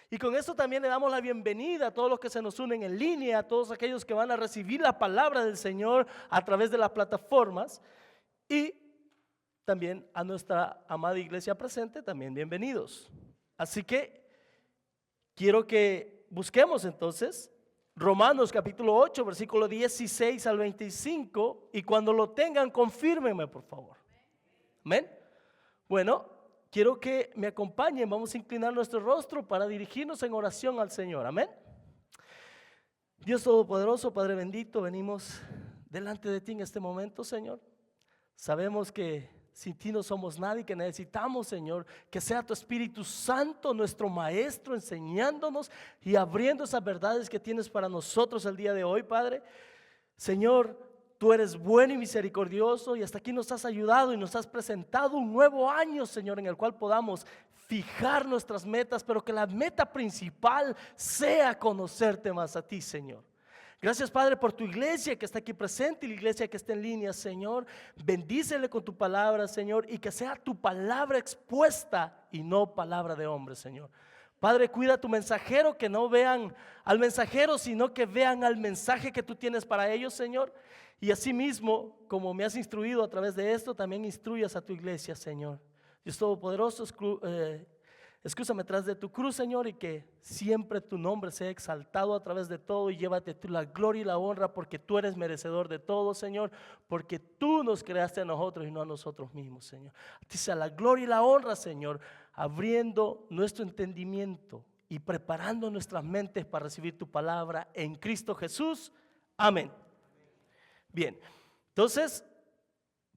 Y con esto también le damos la bienvenida a todos los que se nos unen en línea, a todos aquellos que van a recibir la palabra del Señor a través de las plataformas, y también a nuestra amada iglesia presente, también bienvenidos. Así que quiero que busquemos entonces Romanos capítulo 8, versículo 16 al 25, y cuando lo tengan, confírmenme por favor. Amén. Bueno, quiero que me acompañen, vamos a inclinar nuestro rostro para dirigirnos en oración al Señor. Amén. Dios Todopoderoso, Padre bendito, venimos delante de ti en este momento, Señor. Sabemos que sin ti no somos nadie, que necesitamos, Señor, que sea tu Espíritu Santo, nuestro Maestro, enseñándonos y abriendo esas verdades que tienes para nosotros el día de hoy, Padre. Señor, tú eres bueno y misericordioso, y hasta aquí nos has ayudado y nos has presentado un nuevo año, Señor, en el cual podamos fijar nuestras metas, pero que la meta principal sea conocerte más a ti, Señor. Gracias, Padre, por tu iglesia que está aquí presente y la iglesia que está en línea, Señor. Bendícele con tu palabra, Señor, y que sea tu palabra expuesta y no palabra de hombre, Señor. Padre, cuida a tu mensajero, que no vean al mensajero, sino que vean al mensaje que tú tienes para ellos, Señor. Y asimismo, como me has instruido a través de esto, también instruyas a tu iglesia, Señor. Dios Todopoderoso, excúsame tras de tu cruz, Señor, y que siempre tu nombre sea exaltado a través de todo, y llévate tú la gloria y la honra, porque tú eres merecedor de todo, Señor, porque tú nos creaste a nosotros y no a nosotros mismos, Señor. A ti sea la gloria y la honra, Señor, abriendo nuestro entendimiento y preparando nuestras mentes para recibir tu palabra en Cristo Jesús. Amén. Bien, entonces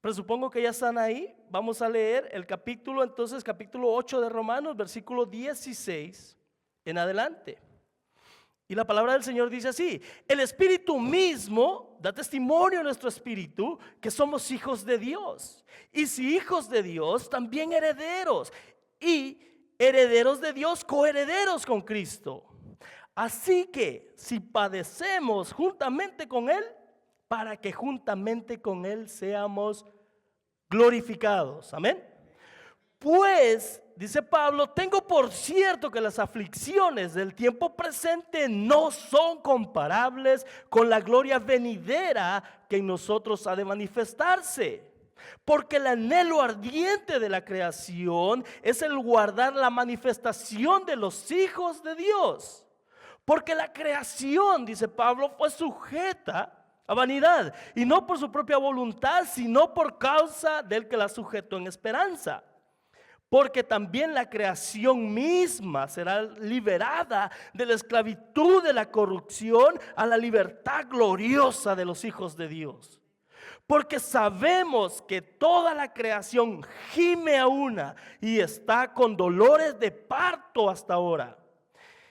presupongo que ya están ahí. Vamos a leer el capítulo 8 de Romanos, versículo 16 en adelante. Y la palabra del Señor dice así: el Espíritu mismo da testimonio a nuestro espíritu que somos hijos de Dios. Y si hijos de Dios, también herederos. Y herederos de Dios, coherederos con Cristo. Así que si padecemos juntamente con Él, para que juntamente con Él seamos glorificados. Amén. Pues, dice Pablo, tengo por cierto que las aflicciones del tiempo presente no son comparables con la gloria venidera que en nosotros ha de manifestarse. Porque el anhelo ardiente de la creación es el guardar la manifestación de los hijos de Dios. Porque la creación, dice Pablo, fue sujeta a vanidad, y no por su propia voluntad, sino por causa del que la sujetó en esperanza. Porque también la creación misma será liberada de la esclavitud de la corrupción a la libertad gloriosa de los hijos de Dios. Porque sabemos que toda la creación gime a una y está con dolores de parto hasta ahora.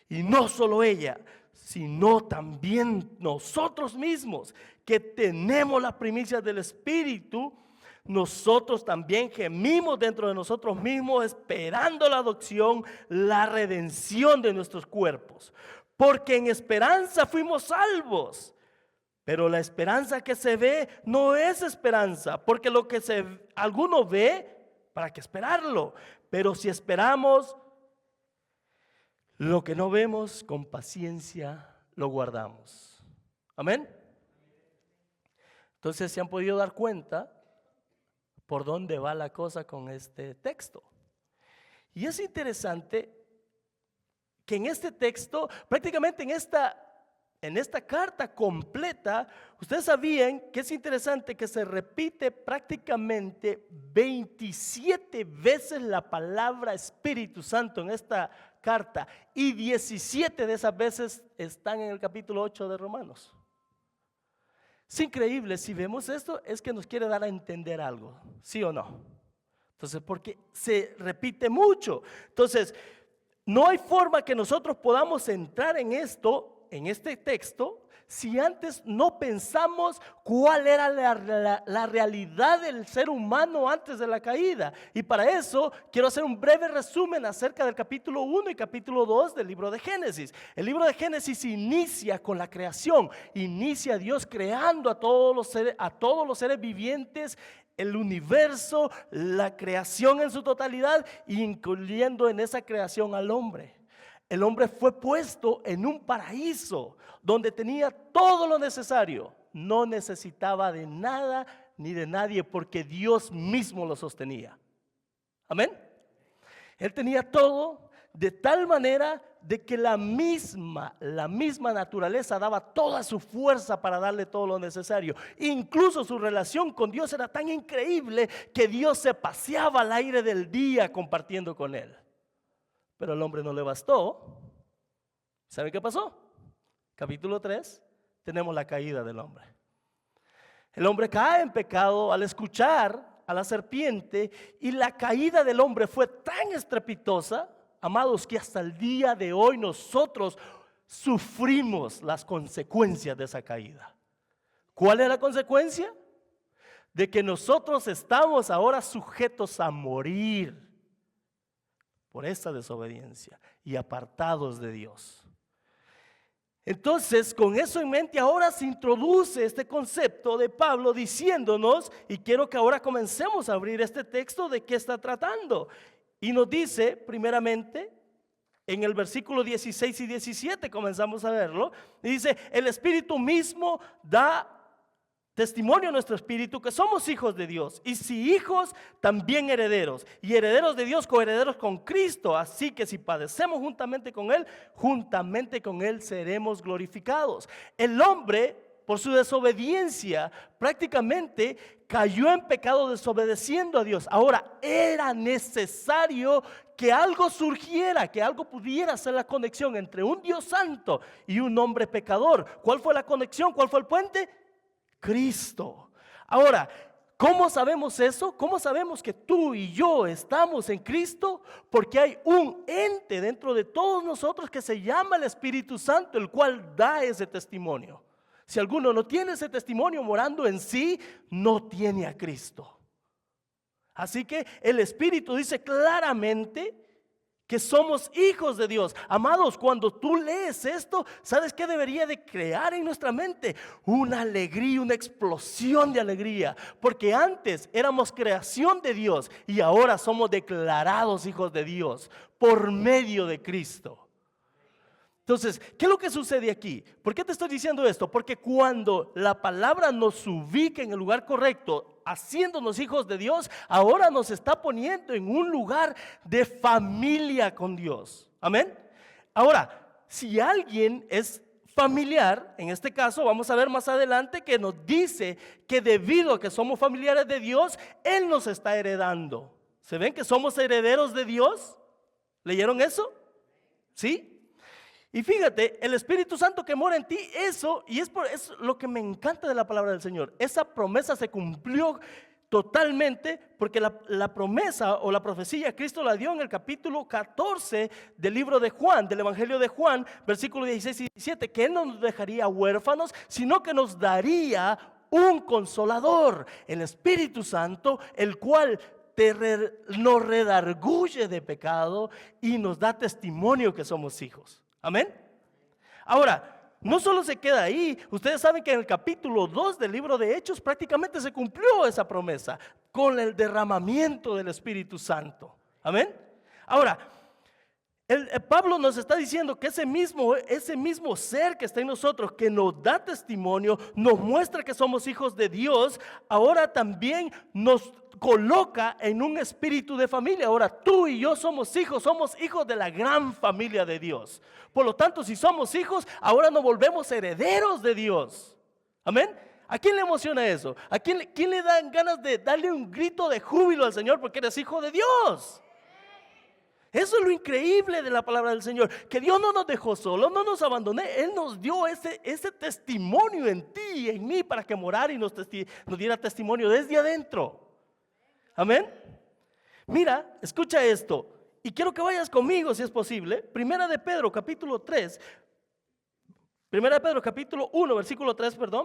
Y no solo ella, sino también nosotros mismos, que tenemos las primicias del Espíritu. Nosotros también gemimos dentro de nosotros mismos, esperando la adopción, la redención de nuestros cuerpos. Porque en esperanza fuimos salvos. Pero la esperanza que se ve no es esperanza, porque lo que alguno ve, ¿para qué esperarlo? Pero si esperamos lo que no vemos, con paciencia lo guardamos. Amén. Entonces, ¿se han podido dar cuenta por dónde va la cosa con este texto? Y es interesante que en este texto, prácticamente en esta carta completa, ustedes sabían que es interesante que se repite prácticamente 27 veces la palabra Espíritu Santo en esta carta, y 17 de esas veces están en el capítulo 8 de Romanos. Es increíble. Si vemos esto, es que nos quiere dar a entender algo, ¿sí o no? Entonces, porque se repite mucho. Entonces, no hay forma que nosotros podamos entrar en esto, en este texto, si antes no pensamos cuál era la realidad del ser humano antes de la caída. Y para eso quiero hacer un breve resumen acerca del capítulo 1 y capítulo 2 del libro de Génesis. El libro de Génesis inicia con la creación. Inicia Dios creando a todos los seres vivientes, el universo, la creación en su totalidad, incluyendo en esa creación al hombre. el hombre fue puesto en un paraíso donde tenía todo lo necesario. No necesitaba de nada ni de nadie porque Dios mismo lo sostenía. Amén. Él tenía todo de tal manera de que la misma naturaleza daba toda su fuerza para darle todo lo necesario. Incluso su relación con Dios era tan increíble que Dios se paseaba al aire del día compartiendo con él. Pero al hombre no le bastó. ¿Sabe qué pasó? Capítulo 3, tenemos la caída del hombre. El hombre cae en pecado al escuchar a la serpiente, y la caída del hombre fue tan estrepitosa, amados, que hasta el día de hoy nosotros sufrimos las consecuencias de esa caída. ¿Cuál es la consecuencia? De que nosotros estamos ahora sujetos a morir por esta desobediencia y apartados de Dios. Entonces, con eso en mente, ahora se introduce este concepto de Pablo diciéndonos, y quiero que ahora comencemos a abrir este texto de qué está tratando. Y nos dice, primeramente, en el versículo 16 y 17, comenzamos a verlo, y dice, el Espíritu mismo da testimonio a nuestro espíritu que somos hijos de Dios, y si hijos, también herederos, y herederos de Dios, coherederos con Cristo. Así que si padecemos juntamente con Él seremos glorificados. El hombre, por su desobediencia, prácticamente cayó en pecado desobedeciendo a Dios. Ahora, era necesario que algo surgiera, que algo pudiera hacer la conexión entre un Dios santo y un hombre pecador. ¿Cuál fue la conexión? ¿Cuál fue el puente? Cristo. Ahora, ¿cómo sabemos eso? ¿Cómo sabemos que tú y yo estamos en Cristo? Porque hay un ente dentro de todos nosotros que se llama el Espíritu Santo, el cual da ese testimonio. Si alguno no tiene ese testimonio morando en sí, no tiene a Cristo. Así que el Espíritu dice claramente que somos hijos de Dios. Amados, cuando tú lees esto, ¿sabes qué debería de crear en nuestra mente? Una alegría, una explosión de alegría. Porque antes éramos creación de Dios y ahora somos declarados hijos de Dios por medio de Cristo. Entonces, ¿qué es lo que sucede aquí? ¿Por qué te estoy diciendo esto? Porque cuando la palabra nos ubica en el lugar correcto, haciéndonos hijos de Dios, ahora nos está poniendo en un lugar de familia con Dios. Amén. Ahora, si alguien es familiar, en este caso vamos a ver más adelante que nos dice que debido a que somos familiares de Dios, Él nos está heredando. ¿Se ven que somos herederos de Dios? ¿Leyeron eso? ¿Sí? Y fíjate, el Espíritu Santo que mora en ti, eso, y es lo que me encanta de la palabra del Señor. Esa promesa se cumplió totalmente porque la promesa o la profecía Cristo la dio en el capítulo 14 del libro de Juan, del Evangelio de Juan, versículos 16 y 17, que Él no nos dejaría huérfanos, sino que nos daría un consolador, el Espíritu Santo, el cual nos redarguye de pecado y nos da testimonio que somos hijos. Amén. Ahora, no solo se queda ahí. Ustedes saben que en el capítulo 2 del libro de Hechos prácticamente se cumplió esa promesa con el derramamiento del Espíritu Santo. Amén. Ahora, Pablo nos está diciendo que ese mismo ser que está en nosotros, que nos da testimonio, nos muestra que somos hijos de Dios, ahora también nos coloca en un espíritu de familia. Ahora tú y yo somos hijos de la gran familia de Dios. Por lo tanto, si somos hijos, ahora nos volvemos herederos de Dios. Amén. ¿A quién le emociona eso? ¿A quién le dan ganas de darle un grito de júbilo al Señor porque eres hijo de Dios? Eso es lo increíble de la palabra del Señor, que Dios no nos dejó solos, no nos abandonó. Él nos dio ese testimonio en ti y en mí para que morara y nos diera testimonio desde adentro. Amén. Mira, escucha esto, y quiero que vayas conmigo si es posible. Primera de Pedro capítulo 1,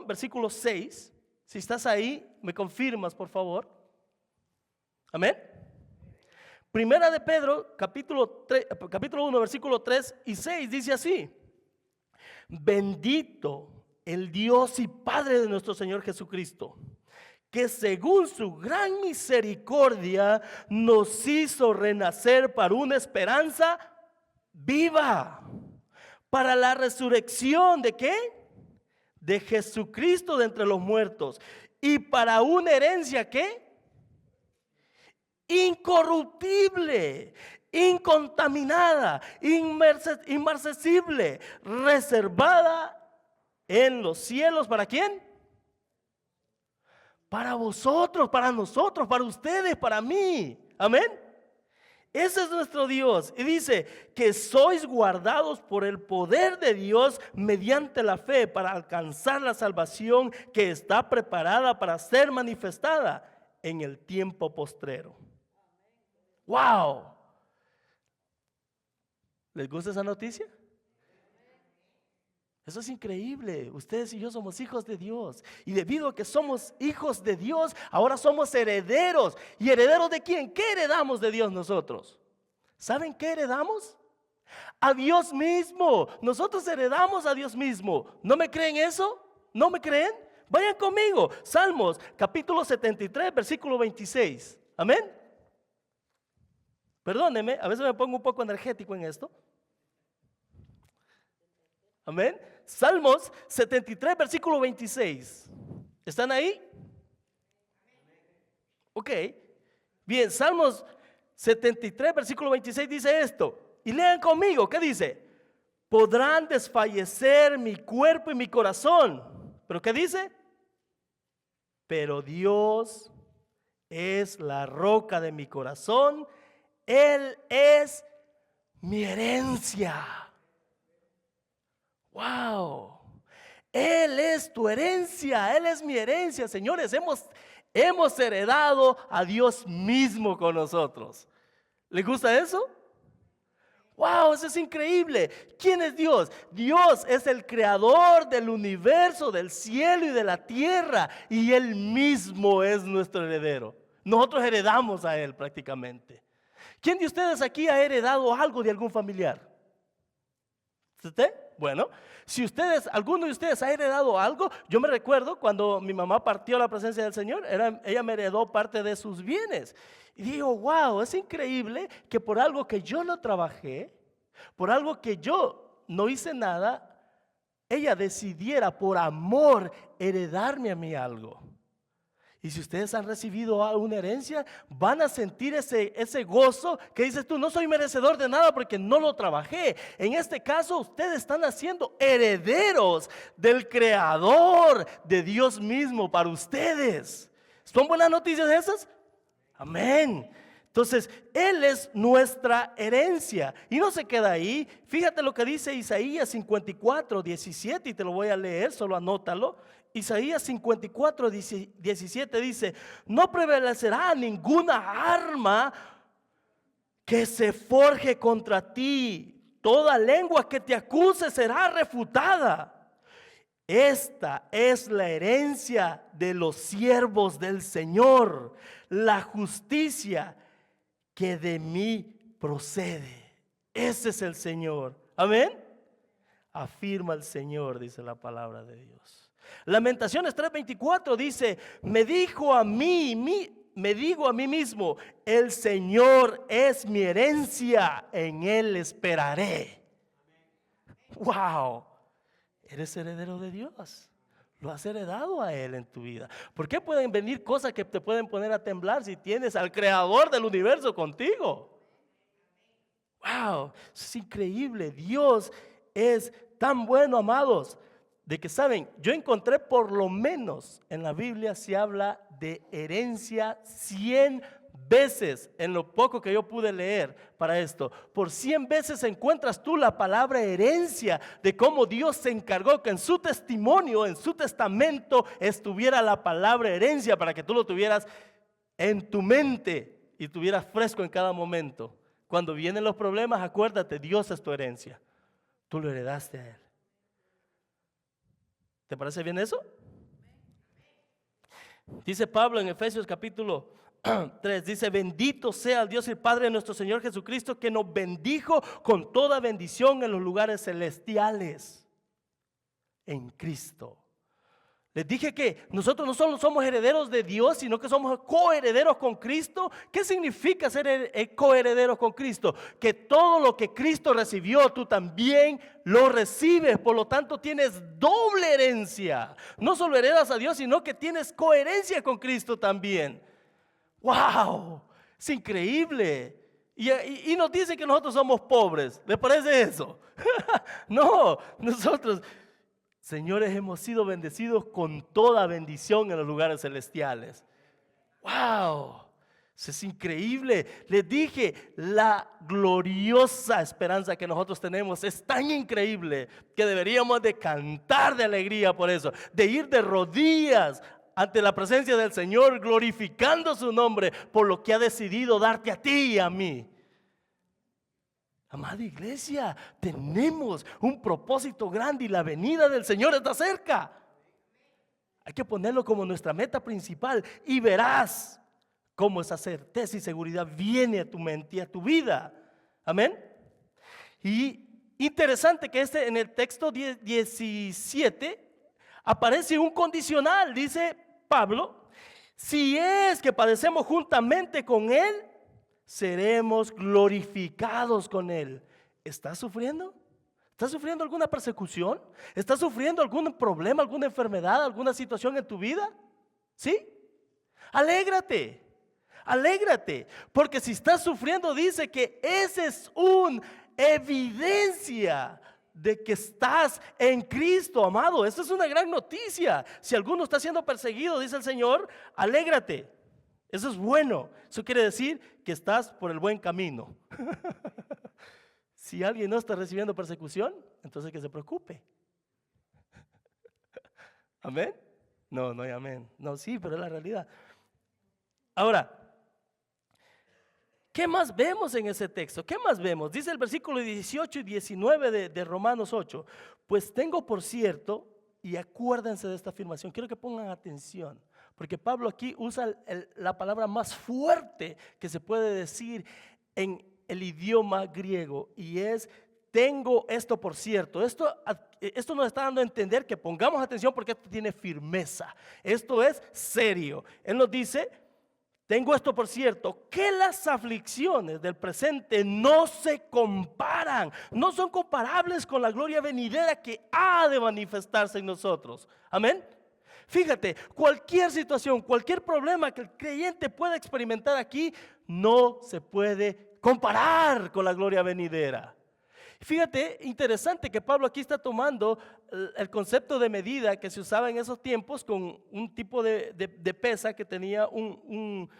versículo 6. Si estás ahí, me confirmas por favor. Amén. Primera de Pedro, capítulo 1, versículo 3 y 6, dice así: bendito el Dios y Padre de nuestro Señor Jesucristo, que según su gran misericordia nos hizo renacer para una esperanza viva, para la resurrección ¿de qué? De Jesucristo de entre los muertos, y para una herencia ¿qué? Incorruptible, incontaminada, inmarcesible, reservada en los cielos. ¿Para quién? Para vosotros, para nosotros, para ustedes, para mí. Amén. Ese es nuestro Dios. Y dice que sois guardados por el poder de Dios mediante la fe para alcanzar la salvación que está preparada para ser manifestada en el tiempo postrero. ¡Wow! ¿Les gusta esa noticia? Eso es increíble. Ustedes y yo somos hijos de Dios. Y debido a que somos hijos de Dios, ahora somos herederos. ¿Y herederos de quién? ¿Qué heredamos de Dios nosotros? ¿Saben qué heredamos? A Dios mismo. Nosotros heredamos a Dios mismo. ¿No me creen eso? ¿No me creen? Vayan conmigo. Salmos capítulo 73, versículo 26. Amén. Perdónenme, a veces me pongo un poco energético en esto. Amén. Salmos 73, versículo 26. ¿Están ahí? Ok. Bien, Salmos 73, versículo 26 dice esto. Y lean conmigo, ¿qué dice? Podrán desfallecer mi cuerpo y mi corazón. ¿Pero qué dice? Pero Dios es la roca de mi corazón. Él es mi herencia. Wow. Él es tu herencia. Él es mi herencia. Señores, hemos heredado a Dios mismo con nosotros. ¿Les gusta eso? Wow, eso es increíble. ¿Quién es Dios? Dios es el creador del universo, del cielo y de la tierra. Y Él mismo es nuestro heredero. Nosotros heredamos a Él prácticamente. ¿Quién de ustedes aquí ha heredado algo de algún familiar? ¿Usted? Bueno, si alguno de ustedes ha heredado algo, yo me recuerdo cuando mi mamá partió a la presencia del Señor, ella me heredó parte de sus bienes. Y digo, wow, es increíble que por algo que yo no trabajé, por algo que yo no hice nada, ella decidiera por amor heredarme a mí algo. Y si ustedes han recibido una herencia, van a sentir ese gozo que dices tú, no soy merecedor de nada porque no lo trabajé. En este caso, ustedes están haciendo herederos del Creador, de Dios mismo para ustedes. ¿Son buenas noticias esas? Amén. Entonces, Él es nuestra herencia. Y no se queda ahí. Fíjate lo que dice Isaías 54, 17, y te lo voy a leer, solo anótalo. Isaías 54, 17 dice, no prevalecerá ninguna arma que se forje contra ti. Toda lengua que te acuse será refutada. Esta es la herencia de los siervos del Señor, la justicia que de mí procede. Ese es el Señor. Amén. Afirma el Señor, dice la palabra de Dios. Lamentaciones 3:24 dice, me digo a mí mismo, el Señor es mi herencia, en Él esperaré. Wow, eres heredero de Dios. Lo has heredado a Él en tu vida. ¿Por qué pueden venir cosas que te pueden poner a temblar si tienes al Creador del universo contigo? Wow, es increíble. Dios es tan bueno, amados, de que saben, yo encontré por lo menos en la Biblia se habla de herencia 100 veces en lo poco que yo pude leer para esto. Por 100 veces encuentras tú la palabra herencia de cómo Dios se encargó que en su testimonio, en su testamento estuviera la palabra herencia para que tú lo tuvieras en tu mente y tuvieras fresco en cada momento. Cuando vienen los problemas, acuérdate, Dios es tu herencia. Tú lo heredaste a Él. ¿Te parece bien eso? Dice Pablo en Efesios capítulo 3, dice, bendito sea el Dios y Padre de nuestro Señor Jesucristo, que nos bendijo con toda bendición en los lugares celestiales en Cristo. Les dije que nosotros no solo somos herederos de Dios, sino que somos coherederos con Cristo. ¿Qué significa ser coherederos con Cristo? Que todo lo que Cristo recibió, tú también lo recibes. Por lo tanto, tienes doble herencia. No solo heredas a Dios, sino que tienes coherencia con Cristo también. ¡Wow! Es increíble. Y nos dice que nosotros somos pobres. ¿Les parece eso? No, nosotros... Señores, hemos sido bendecidos con toda bendición en los lugares celestiales. ¡Wow! Eso es increíble. Les dije, la gloriosa esperanza que nosotros tenemos es tan increíble que deberíamos de cantar de alegría por eso, de ir de rodillas ante la presencia del Señor, glorificando su nombre por lo que ha decidido darte a ti y a mí. Amada iglesia, tenemos un propósito grande y la venida del Señor está cerca. Hay que ponerlo como nuestra meta principal y verás cómo esa certeza y seguridad viene a tu mente y a tu vida. Amén. Y interesante que en el texto 17 aparece un condicional. Dice Pablo, si es que padecemos juntamente con Él, seremos glorificados con Él. ¿Estás sufriendo? ¿Estás sufriendo alguna persecución? ¿Estás sufriendo algún problema, alguna enfermedad, alguna situación en tu vida? ¿Sí? Alégrate, alégrate, porque si estás sufriendo dice que esa es una evidencia de que estás en Cristo, amado. Esta es una gran noticia. Si alguno está siendo perseguido, dice el Señor, alégrate. Eso es bueno. Eso quiere decir que estás por el buen camino. Si alguien no está recibiendo persecución, entonces que se preocupe. ¿Amén? No hay amén. No, sí, pero es la realidad. Ahora, ¿qué más vemos en ese texto? ¿Qué más vemos? Dice el versículo 18 y 19 de Romanos 8. Pues tengo por cierto, y acuérdense de esta afirmación, quiero que pongan atención. Porque Pablo aquí usa la palabra más fuerte que se puede decir en el idioma griego y es tengo esto por cierto. Esto nos está dando a entender que pongamos atención porque esto tiene firmeza. Esto es serio. Él nos dice, tengo esto por cierto, que las aflicciones del presente no se comparan, no son comparables con la gloria venidera que ha de manifestarse en nosotros. Amén. Fíjate, cualquier situación, cualquier problema que el creyente pueda experimentar aquí no se puede comparar con la gloria venidera. Fíjate, interesante que Pablo aquí está tomando el concepto de medida que se usaba en esos tiempos con un tipo de pesa que tenía un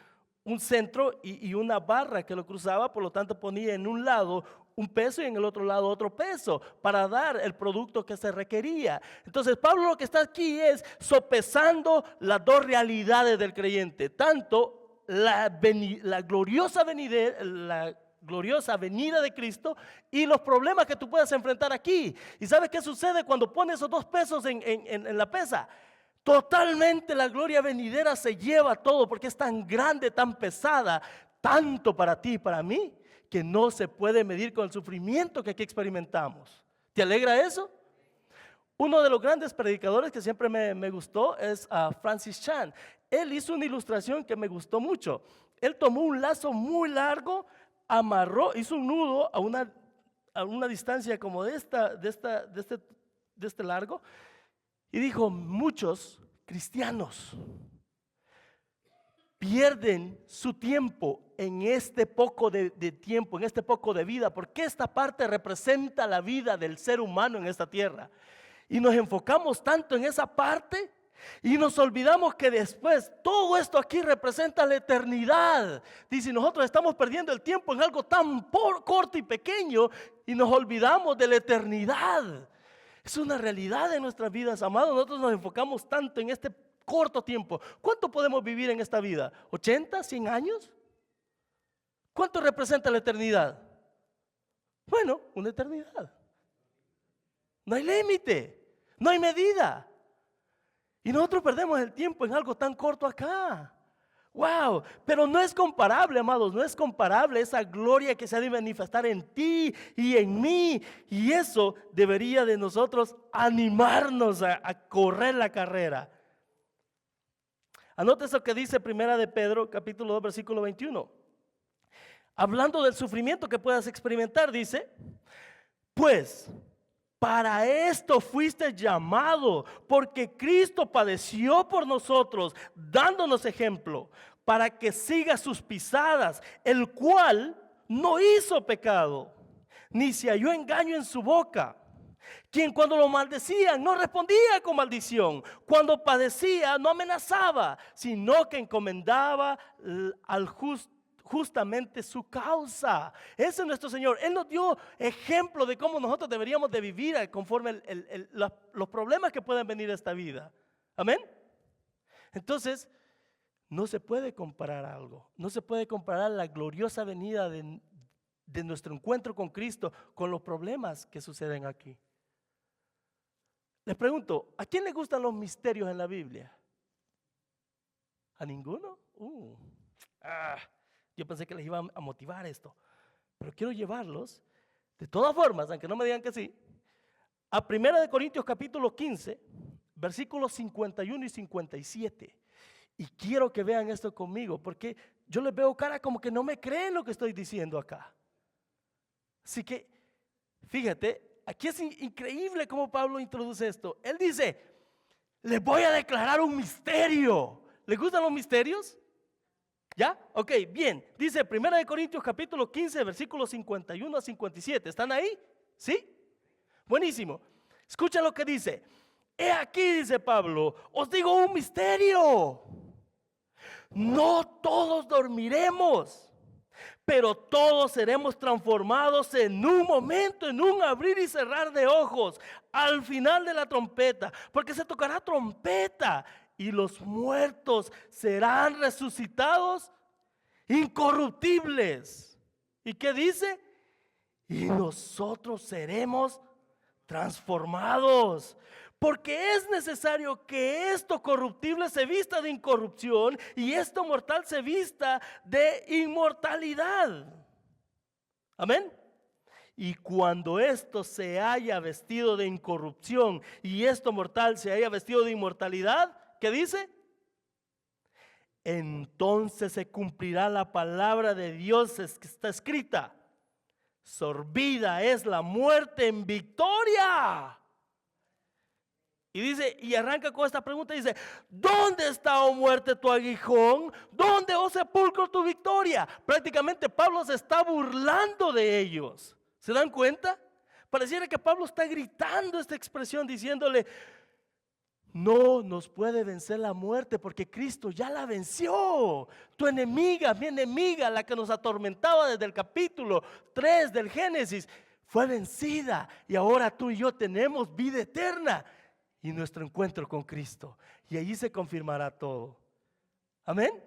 centro y una barra que lo cruzaba, por lo tanto ponía en un lado un peso y en el otro lado otro peso para dar el producto que se requería. Entonces Pablo lo que está aquí es sopesando las dos realidades del creyente, tanto la gloriosa venida de Cristo y los problemas que tú puedas enfrentar aquí. ¿Y sabes qué sucede cuando pones esos dos pesos en la pesa? Totalmente la gloria venidera se lleva todo porque es tan grande, tan pesada, tanto para ti y para mí, que no se puede medir con el sufrimiento que aquí experimentamos. ¿Te alegra eso? Uno de los grandes predicadores que siempre me gustó es Francis Chan. Él hizo una ilustración que me gustó mucho. Él tomó un lazo muy largo, amarró, hizo un nudo a una distancia como de este largo y dijo, muchos cristianos pierden su tiempo en este poco de tiempo, en este poco de vida, porque esta parte representa la vida del ser humano en esta tierra. Y nos enfocamos tanto en esa parte y nos olvidamos que después todo esto aquí representa la eternidad. Dice, nosotros estamos perdiendo el tiempo en algo tan corto y pequeño y nos olvidamos de la eternidad. Es una realidad de nuestras vidas, amados. Nosotros nos enfocamos tanto en este corto tiempo. ¿Cuánto podemos vivir en esta vida? ¿80, 100 años? ¿Cuánto representa la eternidad? Bueno, una eternidad. No hay límite, no hay medida. Y nosotros perdemos el tiempo en algo tan corto acá. Wow, pero no es comparable, amados, no es comparable esa gloria que se ha de manifestar en ti y en mí. Y eso debería de nosotros animarnos a correr la carrera. Anote eso que dice Primera de Pedro, capítulo 2, versículo 21. Hablando del sufrimiento que puedas experimentar, dice, pues para esto fuiste llamado, porque Cristo padeció por nosotros, dándonos ejemplo, para que siga sus pisadas, el cual no hizo pecado, ni se halló engaño en su boca. Quien cuando lo maldecían no respondía con maldición, cuando padecía no amenazaba, sino que encomendaba justamente su causa. Ese es nuestro Señor. Él nos dio ejemplo de cómo nosotros deberíamos de vivir conforme los problemas que pueden venir a esta vida. Amén. Entonces, no se puede comparar algo. No se puede comparar la gloriosa venida de nuestro encuentro con Cristo con los problemas que suceden aquí. Les pregunto, ¿a quién le gustan los misterios en la Biblia? ¿A ninguno? Yo pensé que les iba a motivar esto, pero quiero llevarlos, de todas formas, aunque no me digan que sí, a 1 Corintios capítulo 15, versículos 51 y 57. Y quiero que vean esto conmigo, porque yo les veo cara como que no me creen lo que estoy diciendo acá. Así que, fíjate, aquí es increíble cómo Pablo introduce esto. Él dice, les voy a declarar un misterio. ¿Les gustan los misterios? ¿Ya? Ok, bien. Dice 1 Corintios capítulo 15, versículos 51 a 57. ¿Están ahí? ¿Sí? Buenísimo. Escucha lo que dice. He aquí, dice Pablo, os digo un misterio. No todos dormiremos, pero todos seremos transformados en un momento, en un abrir y cerrar de ojos, al final de la trompeta, porque se tocará trompeta y los muertos serán resucitados incorruptibles. ¿Y qué dice? Y nosotros seremos transformados. Porque es necesario que esto corruptible se vista de incorrupción y esto mortal se vista de inmortalidad. Amén. Y cuando esto se haya vestido de incorrupción y esto mortal se haya vestido de inmortalidad, ¿qué dice? Entonces se cumplirá la palabra de Dios que está escrita. Sorbida es la muerte en victoria. Y dice, y arranca con esta pregunta, dice, ¿dónde está, oh muerte, tu aguijón? ¿Dónde, oh sepulcro, tu victoria? Prácticamente Pablo se está burlando de ellos. ¿Se dan cuenta? Pareciera que Pablo está gritando esta expresión diciéndole, no nos puede vencer la muerte porque Cristo ya la venció. Tu enemiga, mi enemiga, la que nos atormentaba desde el capítulo 3 del Génesis, fue vencida y ahora tú y yo tenemos vida eterna. Y nuestro encuentro con Cristo. Y allí se confirmará todo. Amén.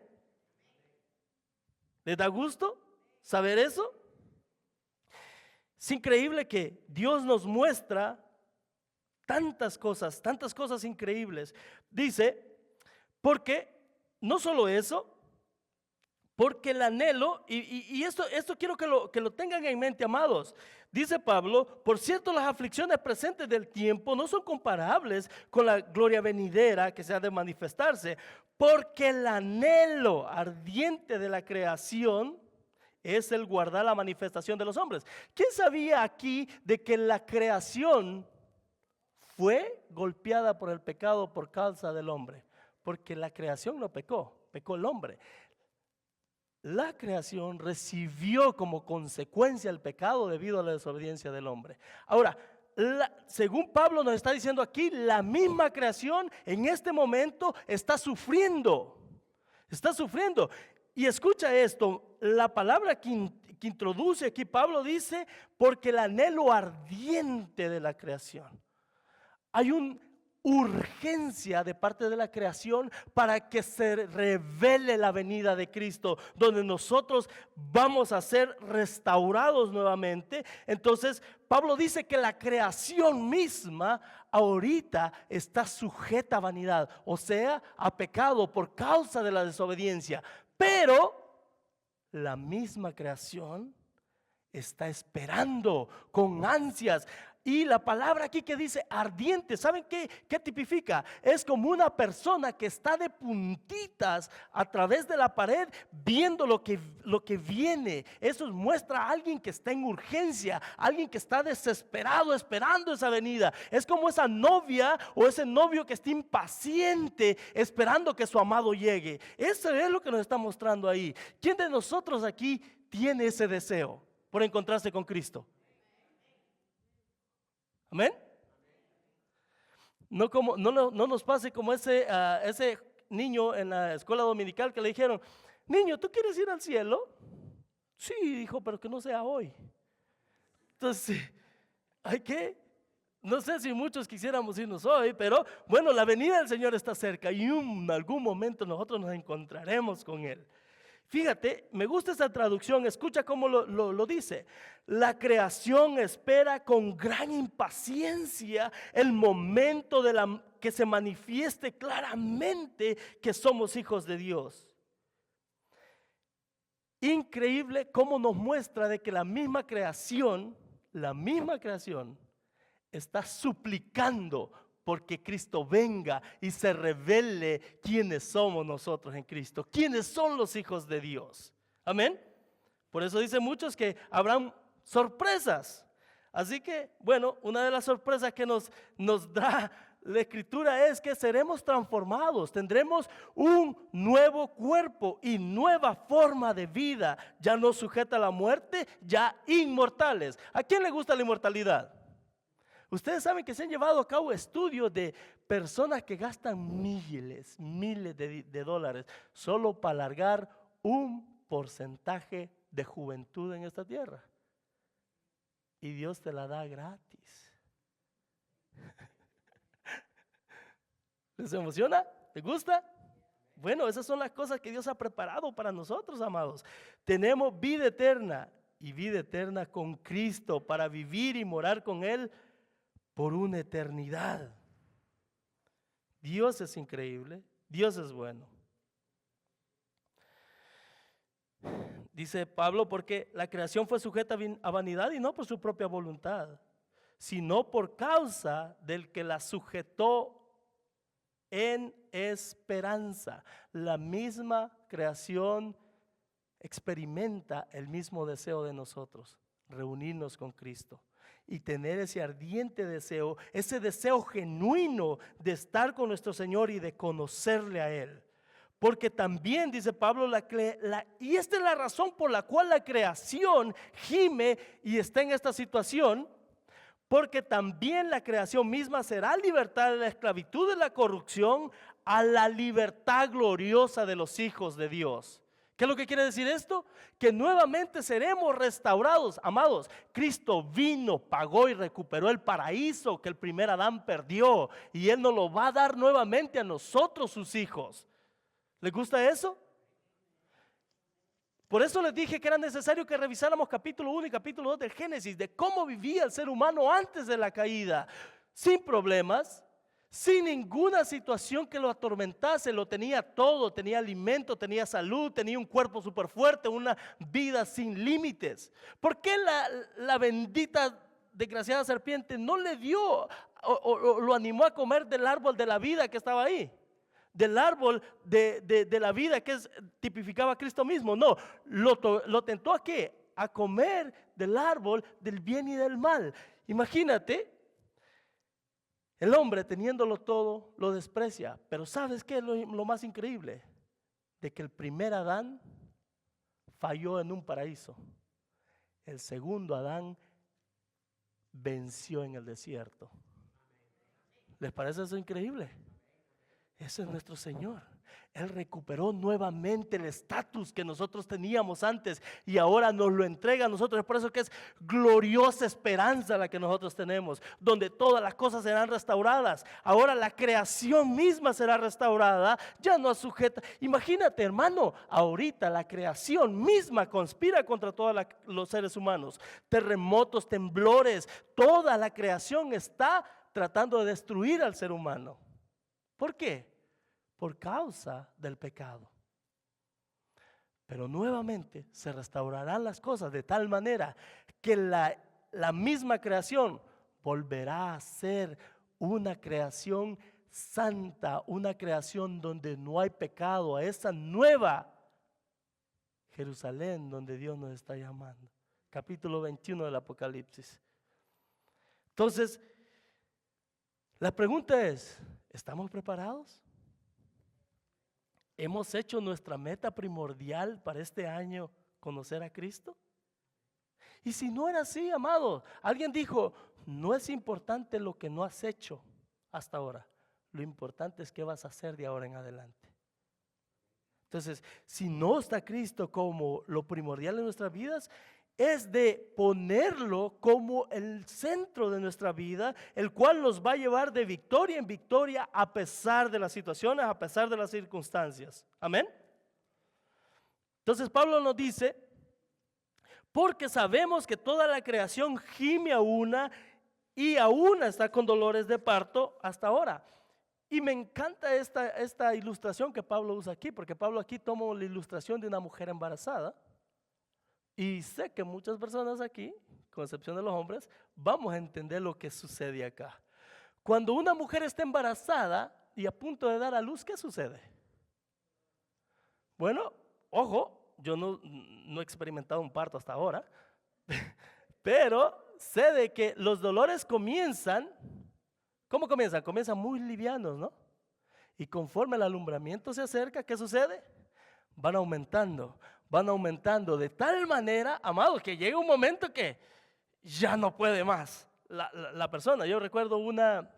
¿Les da gusto saber eso? Es increíble que Dios nos muestra tantas cosas increíbles. Dice, porque no solo eso, porque el anhelo, y esto quiero que lo tengan en mente, amados. Dice Pablo, por cierto, las aflicciones presentes del tiempo no son comparables con la gloria venidera que se ha de manifestarse, porque el anhelo ardiente de la creación es el guardar la manifestación de los hombres. ¿Quién sabía aquí de que la creación fue golpeada por el pecado por causa del hombre? Porque la creación no pecó, pecó el hombre. La creación recibió como consecuencia el pecado debido a la desobediencia del hombre. Ahora, según Pablo nos está diciendo aquí, la misma creación en este momento está sufriendo. Está sufriendo. Y escucha esto, la palabra que introduce aquí Pablo dice, porque el anhelo ardiente de la creación. Hay una urgencia de parte de la creación para que se revele la venida de Cristo, donde nosotros vamos a ser restaurados nuevamente. Entonces Pablo dice que la creación misma ahorita está sujeta a vanidad, o sea, a pecado por causa de la desobediencia, pero la misma creación está esperando con ansias. Y la palabra aquí que dice ardiente, ¿saben qué tipifica? Es como una persona que está de puntitas a través de la pared viendo lo que viene. Eso muestra a alguien que está en urgencia, alguien que está desesperado esperando esa venida. Es como esa novia o ese novio que está impaciente esperando que su amado llegue. Eso es lo que nos está mostrando ahí. ¿Quién de nosotros aquí tiene ese deseo por encontrarse con Cristo? Amén. No nos pase como ese niño en la escuela dominical que le dijeron: niño, ¿tú quieres ir al cielo? Sí, dijo, pero que no sea hoy. Entonces, no sé si muchos quisiéramos irnos hoy, pero bueno, la venida del Señor está cerca y en algún momento nosotros nos encontraremos con Él. Fíjate, me gusta esta traducción, escucha cómo lo dice. La creación espera con gran impaciencia el momento que se manifieste claramente que somos hijos de Dios. Increíble cómo nos muestra de que la misma creación está suplicando porque Cristo venga y se revele quiénes somos nosotros en Cristo, quiénes son los hijos de Dios. Amén. Por eso dicen muchos que habrán sorpresas. Así que, bueno, una de las sorpresas que nos da la Escritura es que seremos transformados, tendremos un nuevo cuerpo y nueva forma de vida, ya no sujeta a la muerte, ya inmortales. ¿A quién le gusta la inmortalidad? Ustedes saben que se han llevado a cabo estudios de personas que gastan miles de dólares solo para alargar un porcentaje de juventud en esta tierra. Y Dios te la da gratis. ¿Les emociona? ¿Les gusta? Bueno, esas son las cosas que Dios ha preparado para nosotros, amados. Tenemos vida eterna y vida eterna con Cristo para vivir y morar con Él por una eternidad. Dios es increíble, Dios es bueno. Dice Pablo, porque la creación fue sujeta a vanidad y no por su propia voluntad, sino por causa del que la sujetó en esperanza. La misma creación experimenta el mismo deseo de nosotros, reunirnos con Cristo y tener ese ardiente deseo, ese deseo genuino de estar con nuestro Señor y de conocerle a Él. Porque también, dice Pablo, y esta es la razón por la cual la creación gime y está en esta situación, porque también la creación misma será libertada de la esclavitud de la corrupción a la libertad gloriosa de los hijos de Dios. ¿Qué es lo que quiere decir esto? Que nuevamente seremos restaurados, amados. Cristo vino, pagó y recuperó el paraíso que el primer Adán perdió, y Él nos lo va a dar nuevamente a nosotros, sus hijos. ¿Les gusta eso? Por eso les dije que era necesario que revisáramos capítulo 1 y capítulo 2 del Génesis, de cómo vivía el ser humano antes de la caída, sin problemas, sin ninguna situación que lo atormentase. Lo tenía todo, tenía alimento, tenía salud, tenía un cuerpo súper fuerte, una vida sin límites. ¿Por qué la bendita, desgraciada serpiente no le dio o lo animó a comer del árbol de la vida que estaba ahí? Del árbol de la vida que tipificaba a Cristo mismo. No, lo tentó ¿a qué? A comer del árbol del bien y del mal. Imagínate, el hombre teniéndolo todo lo desprecia. Pero ¿sabes qué es lo más increíble? De que el primer Adán falló en un paraíso. El segundo Adán venció en el desierto. ¿Les parece eso increíble? Ese es nuestro Señor. Él recuperó nuevamente el estatus que nosotros teníamos antes y ahora nos lo entrega a nosotros. Es por eso que es gloriosa esperanza la que nosotros tenemos, donde todas las cosas serán restauradas. Ahora la creación misma será restaurada, ya no sujeta. Imagínate, hermano, ahorita la creación misma conspira contra todos los seres humanos. Terremotos, temblores, toda la creación está tratando de destruir al ser humano. ¿Por qué? Por causa del pecado. Pero nuevamente se restaurarán las cosas de tal manera que la misma creación volverá a ser una creación santa, una creación donde no hay pecado, a esa nueva Jerusalén donde Dios nos está llamando. Capítulo 21 del Apocalipsis. Entonces, la pregunta es, ¿estamos preparados? ¿Hemos hecho nuestra meta primordial para este año conocer a Cristo? Y si no era así, amado, alguien dijo, no es importante lo que no has hecho hasta ahora. Lo importante es qué vas a hacer de ahora en adelante. Entonces, si no está Cristo como lo primordial en nuestras vidas, es de ponerlo como el centro de nuestra vida, el cual nos va a llevar de victoria en victoria a pesar de las situaciones, a pesar de las circunstancias. Amén. Entonces Pablo nos dice, porque sabemos que toda la creación gime a una y a una está con dolores de parto hasta ahora. Y me encanta esta ilustración que Pablo usa aquí, porque Pablo aquí toma la ilustración de una mujer embarazada. Y sé que muchas personas aquí, con excepción de los hombres, vamos a entender lo que sucede acá. Cuando una mujer está embarazada y a punto de dar a luz, ¿qué sucede? Bueno, ojo, yo no he experimentado un parto hasta ahora, pero sé de que los dolores comienzan, ¿cómo comienzan? Comienzan muy livianos, ¿no? Y conforme el alumbramiento se acerca, ¿qué sucede? Van aumentando de tal manera, amados, que llega un momento que ya no puede más la persona. Yo recuerdo una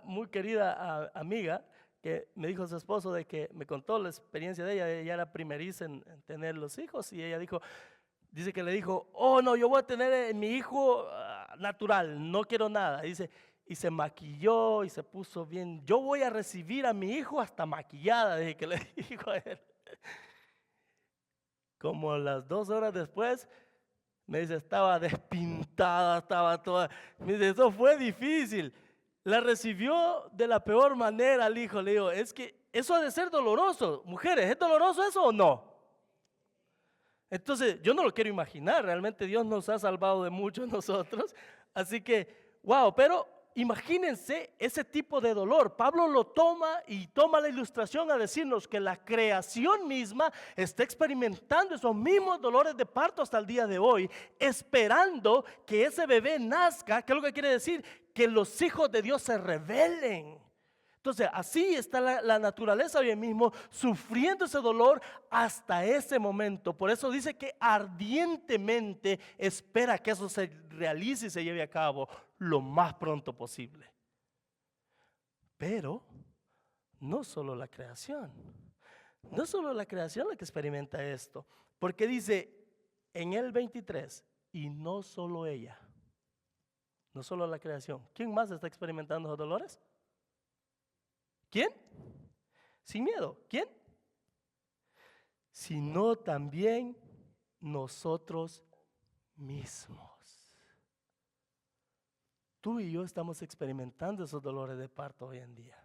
muy querida amiga que me dijo su esposo de que me contó la experiencia de ella era primeriza en tener los hijos y ella dice que le dijo, oh no, yo voy a tener mi hijo natural, no quiero nada. Dice, y se maquilló y se puso bien, yo voy a recibir a mi hijo hasta maquillada, dije que le dijo a él. Como a las 2 horas después, me dice, estaba despintada, estaba toda. Me dice, eso fue difícil. La recibió de la peor manera al hijo. Le digo, es que eso ha de ser doloroso. Mujeres, ¿es doloroso eso o no? Entonces, yo no lo quiero imaginar. Realmente Dios nos ha salvado de muchos nosotros. Así que, wow, pero imagínense ese tipo de dolor. Pablo lo toma y toma la ilustración a decirnos que la creación misma está experimentando esos mismos dolores de parto hasta el día de hoy, esperando que ese bebé nazca. ¿Qué es lo que quiere decir? Que los hijos de Dios se rebelen. Entonces, así está la naturaleza bien mismo, sufriendo ese dolor hasta ese momento. Por eso dice que ardientemente espera que eso se realice y se lleve a cabo lo más pronto posible. Pero no solo la creación la que experimenta esto, porque dice en el 23, y no solo ella, no solo la creación. ¿Quién más está experimentando esos dolores? ¿Quién? Sin miedo. ¿Quién? Sino también nosotros mismos. Tú y yo estamos experimentando esos dolores de parto hoy en día.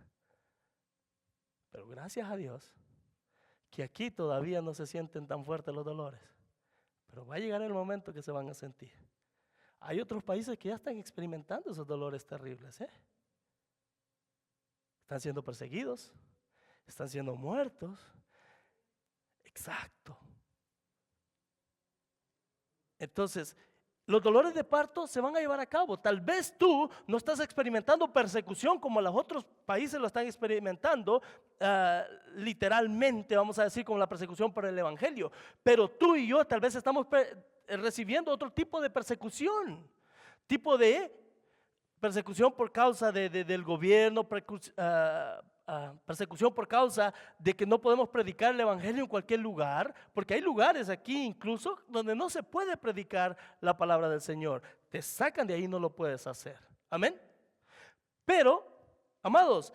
Pero gracias a Dios que aquí todavía no se sienten tan fuertes los dolores. Pero va a llegar el momento que se van a sentir. Hay otros países que ya están experimentando esos dolores terribles, ¿eh? Están siendo perseguidos, están siendo muertos. Exacto. Entonces, los dolores de parto se van a llevar a cabo. Tal vez tú no estás experimentando persecución como los otros países lo están experimentando, literalmente, vamos a decir, como la persecución por el evangelio. Pero tú y yo tal vez estamos recibiendo otro tipo de persecución. Tipo de persecución por causa del gobierno, persecución por causa de que no podemos predicar el evangelio en cualquier lugar, porque hay lugares aquí incluso donde no se puede predicar la palabra del Señor. Te sacan de ahí y no lo puedes hacer. Amén. Pero, amados,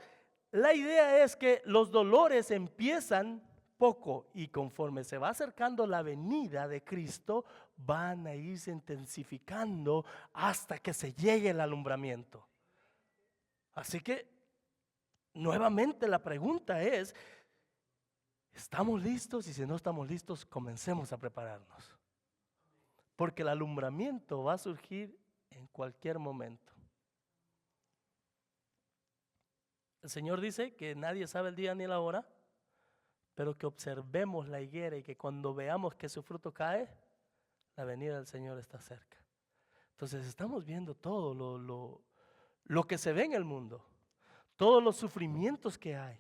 la idea es que los dolores empiezan poco y conforme se va acercando la venida de Cristo, van a irse intensificando hasta que se llegue el alumbramiento. Así que, nuevamente la pregunta es, ¿estamos listos? Y si no estamos listos, comencemos a prepararnos. Porque el alumbramiento va a surgir en cualquier momento. El Señor dice que nadie sabe el día ni la hora, pero que observemos la higuera y que cuando veamos que su fruto cae, la venida del Señor está cerca. Entonces estamos viendo todo lo que se ve en el mundo, todos los sufrimientos que hay,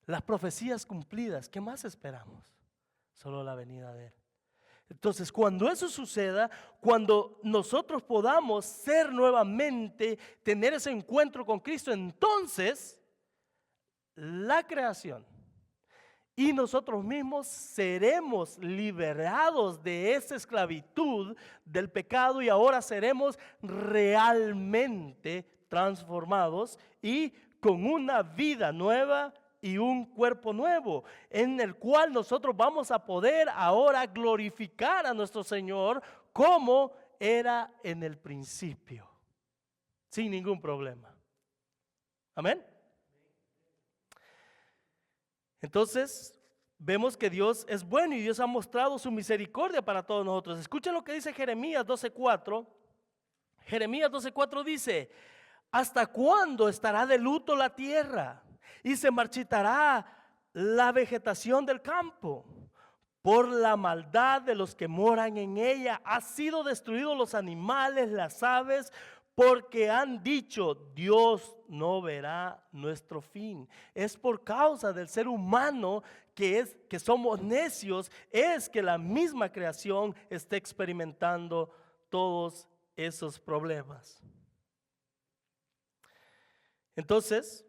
las profecías cumplidas. ¿Qué más esperamos? Solo la venida de Él. Entonces, cuando eso suceda, cuando nosotros podamos ser nuevamente, tener ese encuentro con Cristo, entonces la creación y nosotros mismos seremos liberados de esa esclavitud del pecado y ahora seremos realmente transformados y con una vida nueva y un cuerpo nuevo, en el cual nosotros vamos a poder ahora glorificar a nuestro Señor como era en el principio, sin ningún problema. Amén. Entonces, vemos que Dios es bueno y Dios ha mostrado su misericordia para todos nosotros. Escuchen lo que dice Jeremías 12:4. Jeremías 12:4 dice: ¿hasta cuándo estará de luto la tierra y se marchitará la vegetación del campo? Por la maldad de los que moran en ella, ha sido destruidos los animales, las aves, porque han dicho: Dios no verá nuestro fin. Es por causa del ser humano que somos necios, es que la misma creación está experimentando todos esos problemas. Entonces,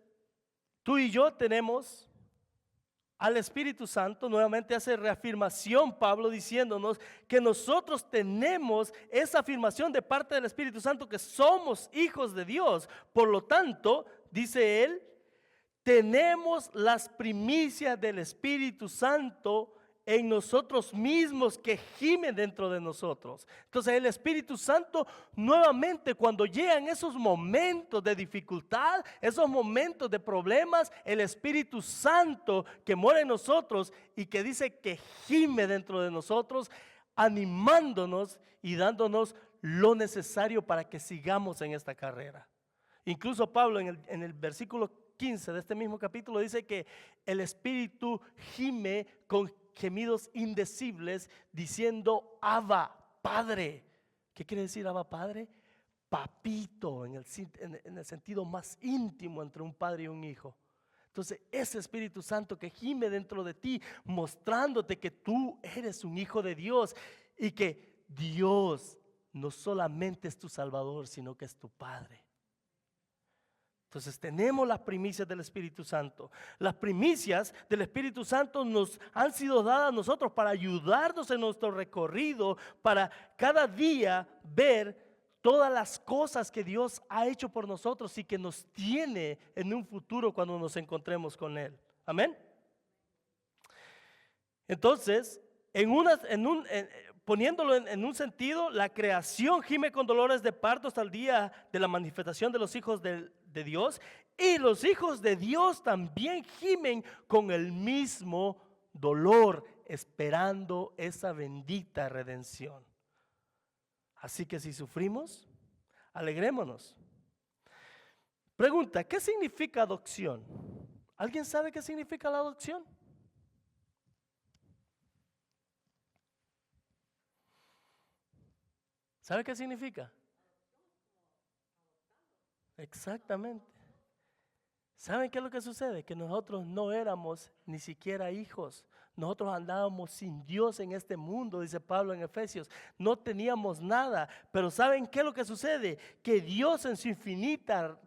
tú y yo tenemos al Espíritu Santo. Nuevamente hace reafirmación Pablo diciéndonos que nosotros tenemos esa afirmación de parte del Espíritu Santo que somos hijos de Dios. Por lo tanto, dice él, tenemos las primicias del Espíritu Santo en nosotros mismos que gimen dentro de nosotros. Entonces el Espíritu Santo nuevamente, cuando llegan esos momentos de dificultad, esos momentos de problemas, el Espíritu Santo que mora en nosotros y que dice que gime dentro de nosotros, animándonos y dándonos lo necesario para que sigamos en esta carrera. Incluso Pablo en el versículo 15 de este mismo capítulo dice que el Espíritu gime con gemidos indecibles diciendo: Abba, Padre. ¿Qué quiere decir Abba, Padre? Papito, en el sentido más íntimo entre un padre y un hijo. Entonces ese Espíritu Santo que gime dentro de ti, mostrándote que tú eres un hijo de Dios y que Dios no solamente es tu Salvador, sino que es tu Padre. Entonces tenemos las primicias del Espíritu Santo. Las primicias del Espíritu Santo nos han sido dadas a nosotros para ayudarnos en nuestro recorrido, para cada día ver todas las cosas que Dios ha hecho por nosotros y que nos tiene en un futuro cuando nos encontremos con Él. Amén. Entonces, poniéndolo en un sentido, la creación gime con dolores de parto hasta el día de la manifestación de los hijos de Dios, y los hijos de Dios también gimen con el mismo dolor, esperando esa bendita redención. Así que si sufrimos, alegrémonos. Pregunta: ¿qué significa adopción? ¿Alguien sabe qué significa la adopción? ¿Sabe qué significa? Exactamente. ¿Saben qué es lo que sucede? Que nosotros no éramos ni siquiera hijos. Nosotros andábamos sin Dios en este mundo, dice Pablo en Efesios. No teníamos nada. Pero ¿saben qué es lo que sucede? Que Dios en su infinita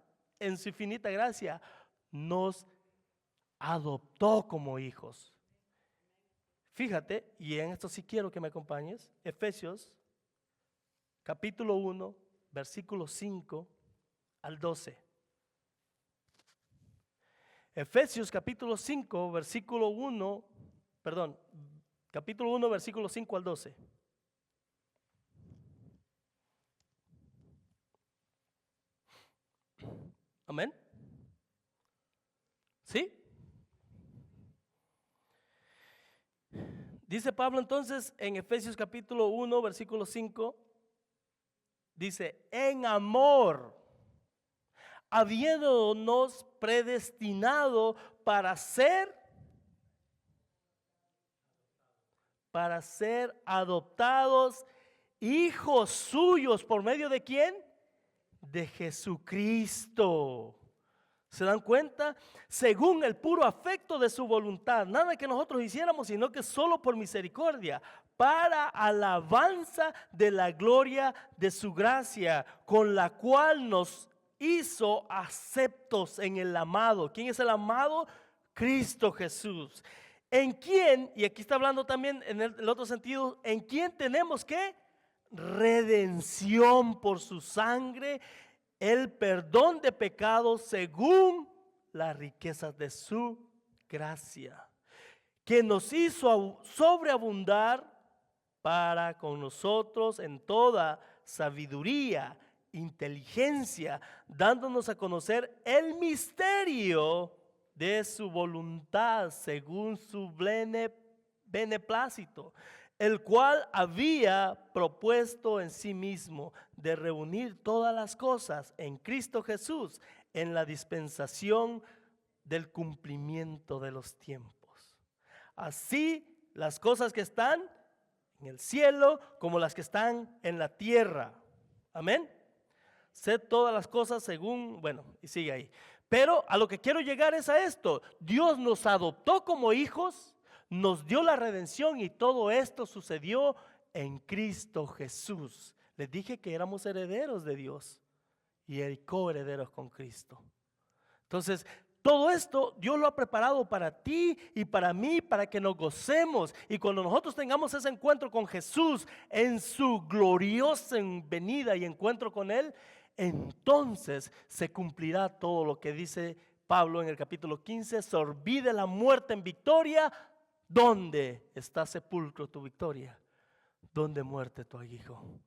gracia nos adoptó como hijos. Fíjate, y en esto sí quiero que me acompañes. Efesios capítulo 1, versículo 5 al 12. Efesios capítulo 5, versículo 1, capítulo 1, versículo 5 al 12. Amén. ¿Sí? Dice Pablo entonces en Efesios capítulo 1, versículo 5, dice: en amor habiéndonos predestinado para ser adoptados hijos suyos. ¿Por medio de quién? De Jesucristo. ¿Se dan cuenta? Según el puro afecto de su voluntad. Nada que nosotros hiciéramos, sino que solo por misericordia, para alabanza de la gloria de su gracia, con la cual nos hizo aceptos en el amado. ¿Quién es el amado? Cristo Jesús. En quien, y aquí está hablando también en el otro sentido, en quien tenemos que redención por su sangre, el perdón de pecados según las riquezas de su gracia, que nos hizo sobreabundar para con nosotros en toda sabiduría, inteligencia, dándonos a conocer el misterio de su voluntad según su beneplácito, el cual había propuesto en sí mismo de reunir todas las cosas en Cristo Jesús en la dispensación del cumplimiento de los tiempos. Así las cosas que están en el cielo como las que están en la tierra. Amén. Sé todas las cosas según, bueno, y sigue ahí. Pero a lo que quiero llegar es a esto. Dios nos adoptó como hijos, nos dio la redención y todo esto sucedió en Cristo Jesús. Les dije que éramos herederos de Dios y coherederos con Cristo. Entonces, todo esto Dios lo ha preparado para ti y para mí, para que nos gocemos. Y cuando nosotros tengamos ese encuentro con Jesús en su gloriosa venida y encuentro con Él, entonces se cumplirá todo lo que dice Pablo en el capítulo 15, sorbide la muerte en victoria. ¿Dónde está sepulcro tu victoria? ¿Dónde muerte tu aguijón?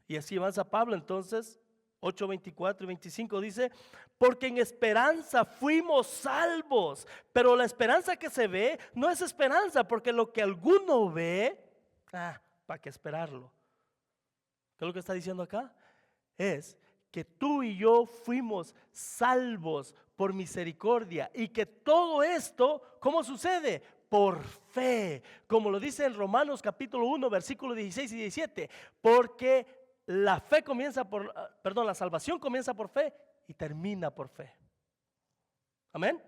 Y así avanza Pablo entonces, 8, 24 y 25 dice, porque en esperanza fuimos salvos, pero la esperanza que se ve no es esperanza, porque lo que alguno ve, ¿para qué esperarlo? ¿Qué es lo que está diciendo acá? Es que tú y yo fuimos salvos por misericordia y que todo esto, ¿cómo sucede? Por fe, como lo dice en Romanos capítulo 1, versículos 16 y 17, porque la salvación comienza por fe y termina por fe. Amén.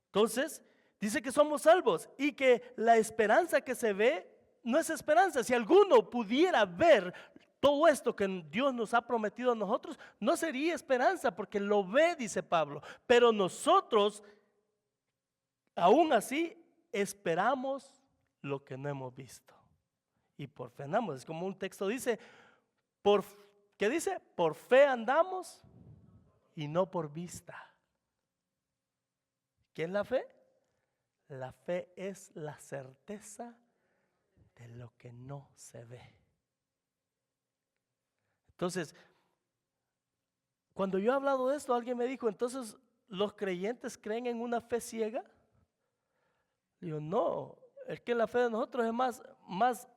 Entonces, dice que somos salvos y que la esperanza que se ve no es esperanza. Si alguno pudiera ver todo esto que Dios nos ha prometido a nosotros, no sería esperanza porque lo ve, dice Pablo. Pero nosotros, aún así, esperamos lo que no hemos visto. Y por fe andamos. Es como un texto dice, ¿qué dice? Por fe andamos y no por vista. ¿Qué es la fe? La fe es la certeza de lo que no se ve. Entonces, cuando yo he hablado de esto, alguien me dijo, entonces, ¿los creyentes creen en una fe ciega? Digo, no, es que la fe de nosotros es más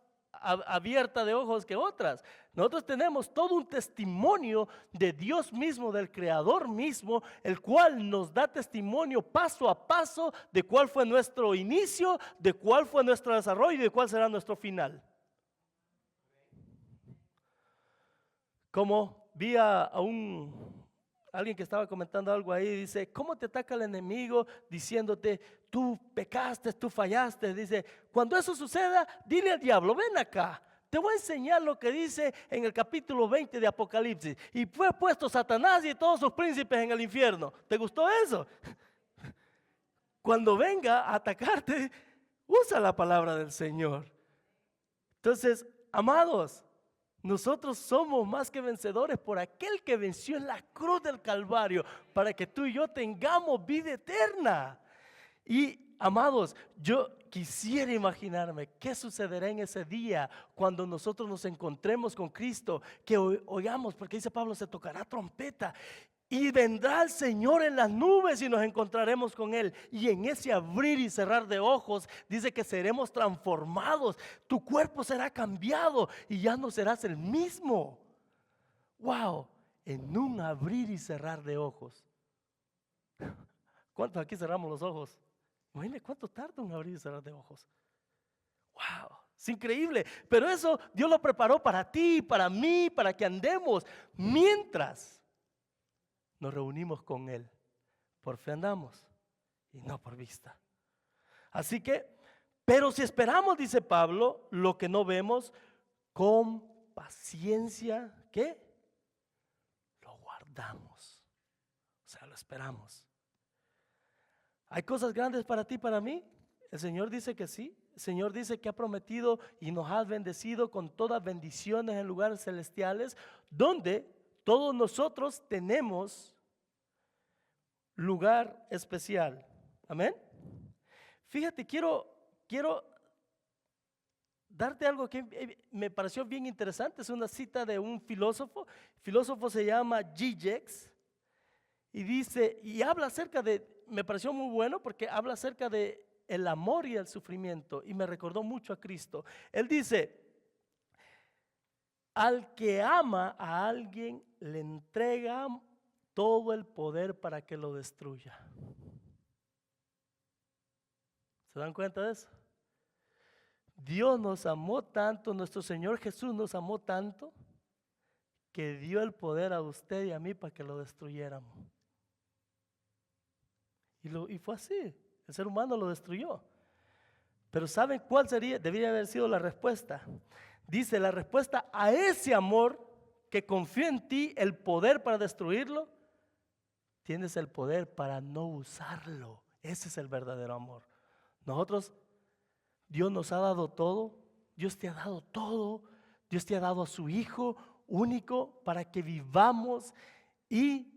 abierta de ojos que otras. Nosotros tenemos todo un testimonio de Dios mismo, del Creador mismo, el cual nos da testimonio paso a paso de cuál fue nuestro inicio, de cuál fue nuestro desarrollo y de cuál será nuestro final. Como vi a alguien que estaba comentando algo ahí, dice, ¿cómo te ataca el enemigo diciéndote, tú pecaste, tú fallaste? Dice, cuando eso suceda, dile al diablo, ven acá, te voy a enseñar lo que dice en el capítulo 20 de Apocalipsis. Y fue puesto Satanás y todos sus príncipes en el infierno. ¿Te gustó eso? Cuando venga a atacarte, usa la palabra del Señor. Entonces, amados, nosotros somos más que vencedores por aquel que venció en la cruz del Calvario para que tú y yo tengamos vida eterna. Y amados, yo quisiera imaginarme qué sucederá en ese día cuando nosotros nos encontremos con Cristo, que oigamos, porque dice Pablo, se tocará trompeta. Y vendrá el Señor en las nubes y nos encontraremos con Él. Y en ese abrir y cerrar de ojos dice que seremos transformados. Tu cuerpo será cambiado y ya no serás el mismo. Wow, en un abrir y cerrar de ojos. ¿Cuántos aquí cerramos los ojos? Imagínate cuánto tarda un abrir y cerrar de ojos. Wow, es increíble. Pero eso Dios lo preparó para ti, para mí, para que andemos mientras nos reunimos con Él. Por fe andamos y no por vista. Así que, pero si esperamos, dice Pablo, lo que no vemos, con paciencia, ¿qué? Lo guardamos. O sea, lo esperamos. ¿Hay cosas grandes para ti, para mí? El Señor dice que sí. El Señor dice que ha prometido y nos ha bendecido con todas bendiciones en lugares celestiales, donde todos nosotros tenemos lugar especial. Amén. Fíjate, quiero darte algo que me pareció bien interesante. Es una cita de un filósofo. El filósofo se llama Zizek y dice, y habla acerca de, me pareció muy bueno porque habla acerca de el amor y el sufrimiento, y me recordó mucho a Cristo. Él dice: al que ama a alguien le entrega todo el poder para que lo destruya. ¿Se dan cuenta de eso? Dios nos amó tanto, nuestro Señor Jesús nos amó tanto, que dio el poder a usted y a mí para que lo destruyéramos. Y fue así, el ser humano lo destruyó. Pero ¿saben cuál debería haber sido la respuesta? Dice, la respuesta a ese amor que confía en ti, el poder para destruirlo, tienes el poder para no usarlo. Ese es el verdadero amor. Nosotros, Dios nos ha dado todo, Dios te ha dado todo, Dios te ha dado a su Hijo único para que vivamos y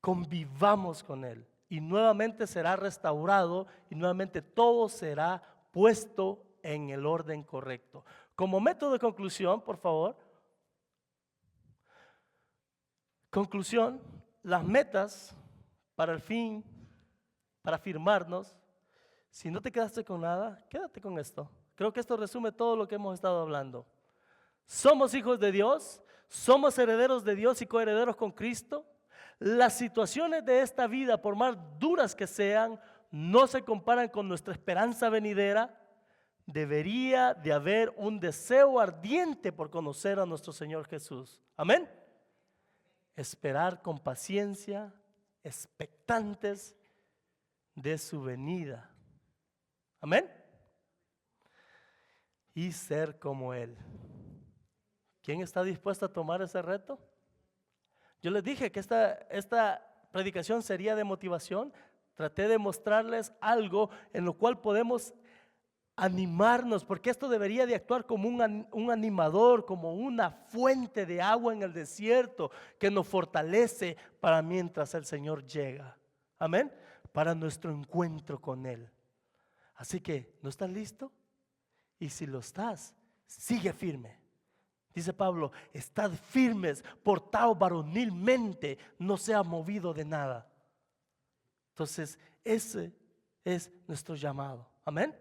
convivamos con Él. Y nuevamente será restaurado y nuevamente todo será puesto en el orden correcto. Como método de conclusión, por favor. Conclusión, las metas para el fin, para firmarnos. Si no te quedaste con nada, quédate con esto. Creo que esto resume todo lo que hemos estado hablando. Somos hijos de Dios, somos herederos de Dios y coherederos con Cristo. Las situaciones de esta vida, por más duras que sean, no se comparan con nuestra esperanza venidera. Debería de haber un deseo ardiente por conocer a nuestro Señor Jesús. Amén. Esperar con paciencia, expectantes de su venida. Amén. Y ser como Él. ¿Quién está dispuesto a tomar ese reto? Yo les dije que esta predicación sería de motivación. Traté de mostrarles algo en lo cual podemos animarnos, porque esto debería de actuar como un animador, como una fuente de agua en el desierto que nos fortalece para mientras el Señor llega. Amén. Para nuestro encuentro con Él. Así que, ¿no estás listo? Y si lo estás, sigue firme. Dice Pablo, estad firmes, portaos varonilmente, no sea movido de nada. Entonces, ese es nuestro llamado. Amén.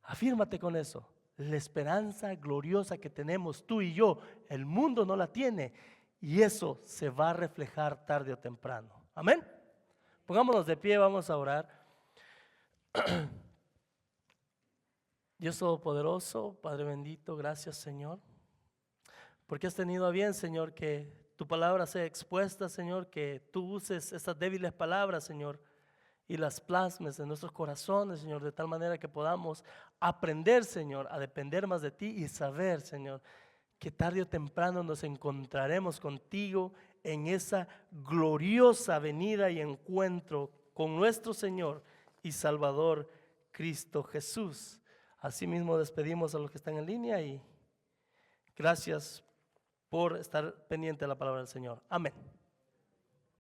Afírmate con eso. La esperanza gloriosa que tenemos tú y yo, el mundo no la tiene, y eso se va a reflejar tarde o temprano. Amén. Pongámonos de pie, vamos a orar. Dios Todopoderoso, Padre bendito, gracias Señor, porque has tenido a bien, Señor, que tu palabra sea expuesta, Señor, que tú uses estas débiles palabras, Señor, y las plasmes en nuestros corazones, Señor, de tal manera que podamos aprender, Señor, a depender más de ti y saber, Señor, que tarde o temprano nos encontraremos contigo en esa gloriosa venida y encuentro con nuestro Señor y Salvador Cristo Jesús. Asimismo despedimos a los que están en línea y gracias por estar pendiente de la palabra del Señor. Amén.